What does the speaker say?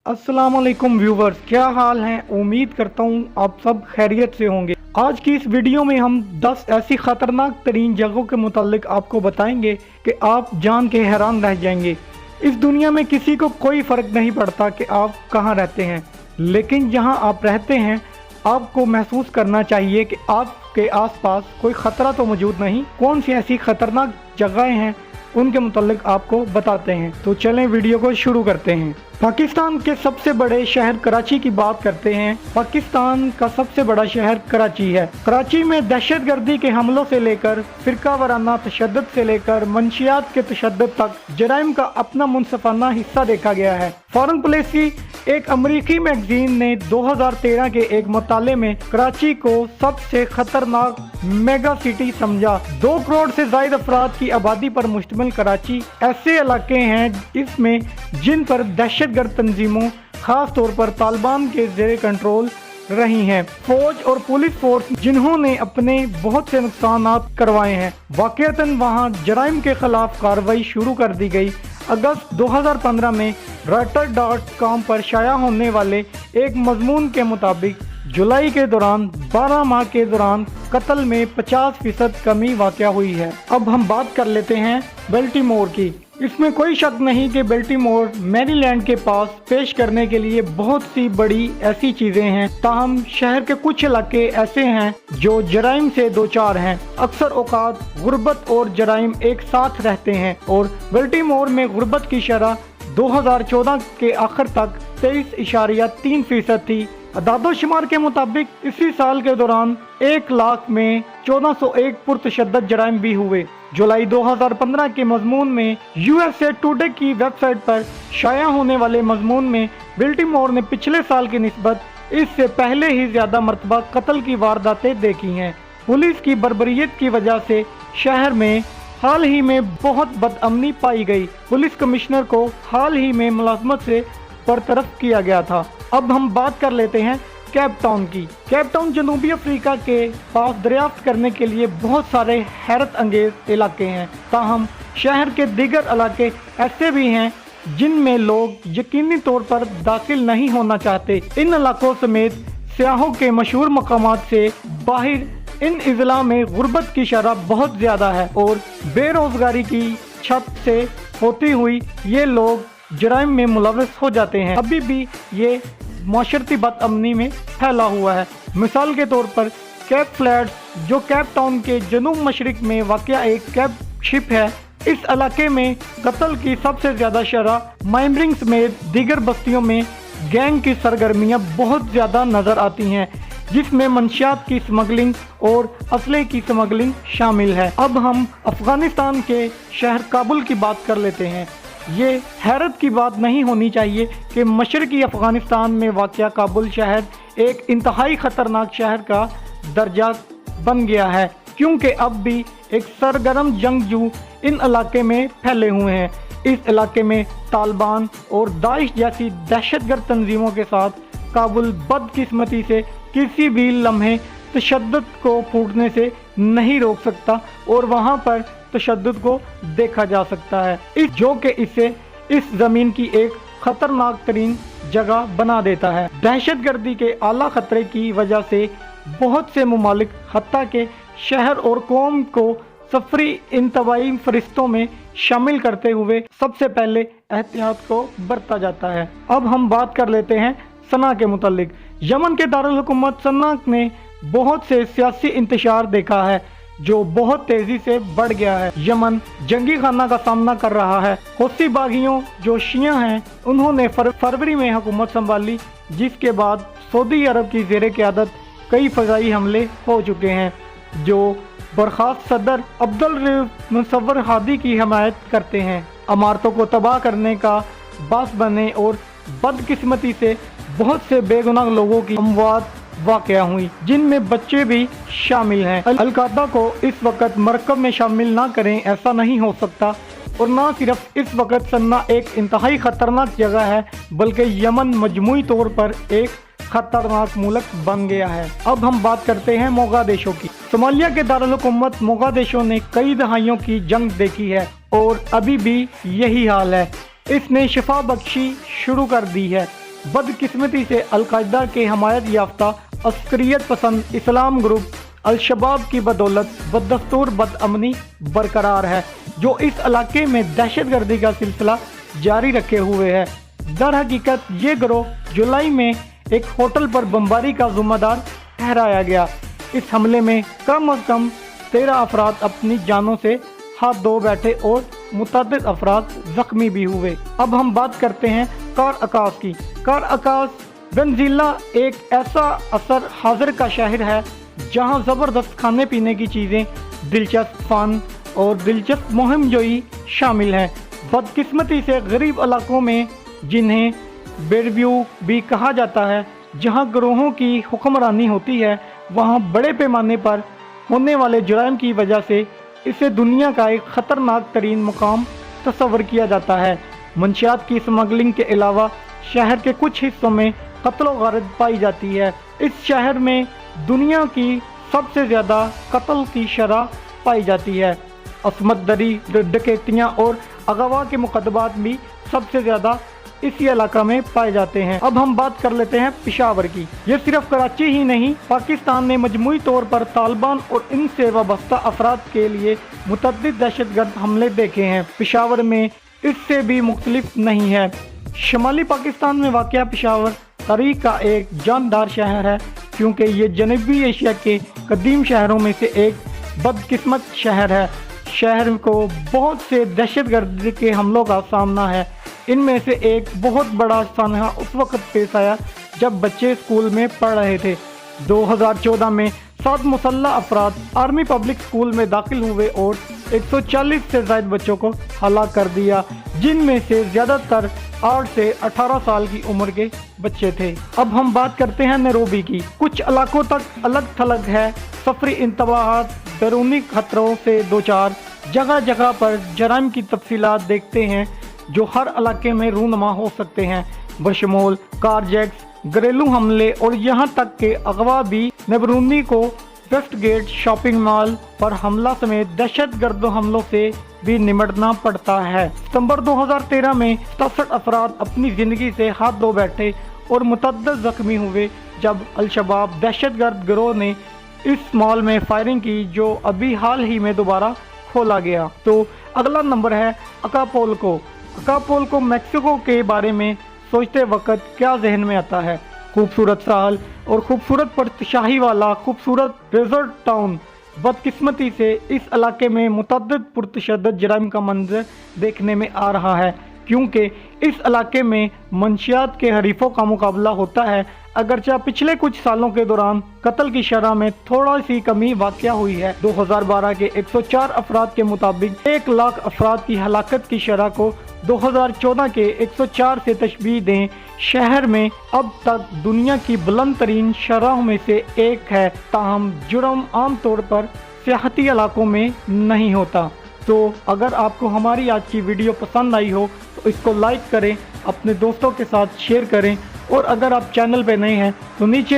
अस्सलामुअलैकुम व्यूवर्स, क्या हाल हैं। उम्मीद करता हूँ आप सब खैरियत से होंगे। आज की इस वीडियो में हम 10 ऐसी ख़तरनाक तरीन जगहों के मुतालिक आपको बताएंगे कि आप जान के हैरान रह जाएंगे। इस दुनिया में किसी को कोई फ़र्क नहीं पड़ता कि आप कहाँ रहते हैं, लेकिन जहाँ आप रहते हैं आपको महसूस करना चाहिए कि आपके आसपास कोई ख़तरा तो मौजूद नहीं। कौन सी ऐसी ख़तरनाक जगहें हैं उनके मुतालिक आपको बताते हैं। तो चलें वीडियो को शुरू करते हैं। पाकिस्तान के सबसे बड़े शहर कराची की बात करते हैं। पाकिस्तान का सबसे बड़ा शहर कराची है। कराची में दहशतगर्दी के हमलों से लेकर फिरका वाराना तशद्दुद से लेकर मंशियात के तशद्दुद तक जराइम का अपना मुनसफाना हिस्सा देखा गया है। फॉरेन पॉलिसी एक अमरीकी मैगजीन ने 2013 के एक मुताले में कराची को सबसे खतरनाक मेगा सिटी समझा। 2 करोड़ से ज्यादा अफराद की आबादी पर मुश्तमिल कराची ऐसे इलाके हैं इसमें जिन पर दहशतगर्द तंजीमों खास तौर पर तालिबान के ज़ेरे कंट्रोल रही हैं। फौज और पुलिस फोर्स जिन्होंने अपने बहुत से नुकसानात करवाए हैं। वाक़तन वहां जराइम के खिलाफ कार्रवाई शुरू कर दी गई। अगस्त 2015 में Reuters.com पर शाया होने वाले एक मजमून के मुताबिक जुलाई के दौरान 12 माह के दौरान कत्ल में 50% कमी वाक़या हुई है। अब हम बात कर लेते हैं बेल्टीमोर की। इसमें कोई शक नहीं कि बेल्टीमोर मैरीलैंड के पास पेश करने के लिए बहुत सी बड़ी ऐसी चीजें हैं। ताहम शहर के कुछ इलाके ऐसे हैं जो जराइम से दो चार हैं। अक्सर औकात गुर्बत और जराइम एक साथ रहते हैं और बेल्टीमोर में गुर्बत की शरह 2014 के आखिर तक 23.3% थी। अदादोशुमार के मुताबिक इसी साल के दौरान 1 लाख में 1401 पुरतशद्दद जराइम भी हुए। जुलाई 2015 के मजमून में USA टुडे की वेबसाइट पर शाया होने वाले मजमून में बेल्टीमोर ने पिछले साल की निस्बत इससे पहले ही ज्यादा मरतबा कत्ल की वारदातें देखी हैं। पुलिस की बर्बरियत की वजह से शहर में हाल ही में बहुत बदअमनी पाई गई। पुलिस कमिश्नर को हाल ही में मुलाजमत से बरतरफ किया गया था। अब हम बात कर लेते हैं केप टाउन की। केप टाउन जनूबी अफ्रीका के पास दरियाफ्त करने के लिए बहुत सारे हैरत अंगेज इलाके हैं। ताहम शहर के दीगर इलाके ऐसे भी हैं जिनमें लोग यकीनी तौर पर दाखिल नहीं होना चाहते। इन इलाकों समेत सियाहों के मशहूर मकामात से बाहर इन इजला में गुर्बत की शरह बहुत ज़्यादा है और बेरोजगारी की छत से होती हुई ये लोग जराइम में मुलव्वस हो जाते हैं। अभी भी ये माशरती बदअमनी में फैला हुआ है। मिसाल के तौर पर कैप फ्लैट्स जो केप टाउन के जनूब मशरिक में वाक़या एक कैप शिप है, इस इलाके में कत्ल की सबसे ज़्यादा शरह माइमरिंग समेत दीगर बस्तियों में गैंग की सरगर्मियाँ बहुत ज़्यादा नज़र आती हैं, जिसमें मंशियात की स्मगलिंग और असले की स्मगलिंग शामिल है। अब हम अफ़गानिस्तान के शहर काबुल की बात कर लेते हैं। ये हैरत की बात नहीं होनी चाहिए कि मशरकी अफ़गानिस्तान में वाक़या काबुल शहर एक इंतहाई ख़तरनाक शहर का दर्जा बन गया है, क्योंकि अब भी एक सरगर्म जंगजू इन इलाके में फैले हुए हैं। इस इलाके में तालिबान और दाइश जैसी दहशतगर्द तंजीमों के साथ काबुल बदकिस्मती से किसी भी लम्हे तशद्दुद को फूटने से नहीं रोक सकता और वहाँ पर तशद्दुद को देखा जा सकता है, इसे इस ज़मीन की एक ख़तरनाक तरीन जगह बना देता है। दहशतगर्दी के आला ख़तरे की वजह से बहुत से मुमालिक हत्ता के शहर और कौम को सफरी इंतवाई फरिश्तों में शामिल करते हुए सबसे पहले एहतियात को बरता जाता है। अब हम बात कर लेते हैं सना के मुतालिक। यमन के दारुल हुकूमत सना ने बहुत से सियासी इंतशार देखा है जो बहुत तेजी से बढ़ गया है। यमन जंगी खाना का सामना कर रहा है। हौसी बागियों जो शिया हैं उन्होंने फरवरी में हुकूमत संभाली, जिसके बाद सऊदी अरब की ज़ेरे क़यादत कई फ़ज़ाई हमले हो चुके हैं जो बर्खास्त सदर अब्दुल मुसव्वर हादी की हमायत करते हैं। इमारतों को तबाह करने का बास बने और बदकिस्मती से बहुत से बेगुनाह लोगों की अमवात वाक़या हुई, जिनमें बच्चे भी शामिल हैं। अल-कायदा को इस वक्त मरकब में शामिल ना करें, ऐसा नहीं हो सकता। और ना सिर्फ इस वक्त सन्ना एक इंतहाई ख़तरनाक जगह है, बल्कि यमन मजमूई तौर पर एक खतरनाक मुल्क बन गया है। अब हम बात करते हैं मोगादिशो की। सोमालिया के दारुल हुकूमत मोगादिशो ने कई दहाइयों की जंग देखी है और अभी भी यही हाल है। इसने शिफा बख्शी शुरू कर दी है। बदकिस्मती से अलकायदा के हमायत याफ्ता अस्करियत पसंद इस्लाम ग्रुप अल-शबाब की बदौलत बदस्तूर बदअमनी बरकरार है, जो इस इलाके में दहशतगर्दी का सिलसिला जारी रखे हुए है। दर हकीकत ये गिरोह जुलाई में एक होटल पर बमबारी का जिम्मेदार ठहराया गया। इस हमले में कम अज कम 13 अफराद अपनी जानों से हाथ धो बैठे और मुतअद्दिद अफराद जख्मी भी हुए। अब हम बात करते हैं कार अकास की। कार अकास बेनजीला एक ऐसा असर हाजिर का शहर है जहां ज़बरदस्त खाने पीने की चीज़ें, दिलचस्प फन और दिलचस्प मुहिम जोई शामिल हैं। बदकिस्मती से गरीब इलाकों में, जिन्हें बेरव्यू भी कहा जाता है, जहां गिरोहों की हुक्मरानी होती है, वहां बड़े पैमाने पर होने वाले जुर्म की वजह से इसे दुनिया का एक ख़तरनाक तरीन मुकाम तस्वर किया जाता है। मंशियात की स्मगलिंग के अलावा शहर के कुछ हिस्सों में कत्ल व गारत पाई जाती है। इस शहर में दुनिया की सबसे ज़्यादा कत्ल की शरह पाई जाती है। असमत दरी, डकैतियाँ और अगवा के मुकदमात भी सबसे ज़्यादा इसी इलाका में पाए जाते हैं। अब हम बात कर लेते हैं पेशावर की। ये सिर्फ कराची ही नहीं, पाकिस्तान ने मजमूई तौर पर तालिबान और इनसे वाबस्ता अफराद के लिए मुतअद्दिद दहशतगर्द हमले देखे हैं। पेशावर में इससे भी मुख्तलिफ नहीं है। शुमाली पाकिस्तान में वाक़या पेशावर तारीख का एक जानदार शहर है, क्योंकि ये जनूबी एशिया के कदीम शहरों में से एक बदकिस्मत शहर है। शहर को बहुत से दहशतगर्द के हमलों का सामना है। इनमें से एक बहुत बड़ा सानहा उस वक्त पेश आया जब बच्चे स्कूल में पढ़ रहे थे। 2014 में 7 मुसल्लह अफराद आर्मी पब्लिक स्कूल में दाखिल हुए और 140 से ज़ायद बच्चों को हलाक कर दिया, जिनमें से ज़्यादातर 8 से 18 साल की उम्र के बच्चे थे। अब हम बात करते हैं नैरोबी की। कुछ इलाकों तक अलग थलग है। सफरी इंतबाहात, बैरूनी खतरों से दो चार, जगह जगह पर जराइम की तफसीलात देखते हैं जो हर इलाके में रूनुमा हो सकते हैं, बशमूल कारजैक्स, घरेलू हमले और यहाँ तक के अगवा भी। नबरूनी को वेस्ट गेट शॉपिंग मॉल पर हमला समेत दहशतगर्द हमलों से भी निमटना पड़ता है। सितंबर 2013 में 67 अफराद अपनी ज़िंदगी से हाथ धो बैठे और मुतअद्दिद जख्मी हुए जब अल-शबाब दहशतगर्द गिरोह ने इस मॉल में फायरिंग की, जो अभी हाल ही में दोबारा खोला गया। तो अगला नंबर है अकापुल्को। अकापुल्को मैक्सिको के बारे में सोचते वक्त क्या जहन में आता है? खूबसूरत साहल और खूबसूरत परतशाही वाला खूबसूरत रिजॉर्ट टाउन। बदकिस्मती से इस इलाके में मुतअद्दिद पुरतशद्दद जराइम का मंजर देखने में आ रहा है, क्योंकि इस इलाके में मंशियात के हरीफों का मुकाबला होता है। अगरचे पिछले कुछ सालों के दौरान कत्ल की शरह में थोड़ा सी कमी वाक़या हुई है। 2012 के 104 अफराद के मुताबिक 1 लाख अफराद की हलाकत की शरह को 2014 के 104 से तशबीह दें। शहर में अब तक दुनिया की बुलंद तरीन शरहों में से एक है, ताहम जुर्म आम तौर पर सियाहती इलाकों में नहीं होता। तो अगर आपको हमारी आज की वीडियो पसंद आई हो तो इसको लाइक करें, अपने दोस्तों के साथ शेयर करें, और अगर आप चैनल पे नए हैं तो नीचे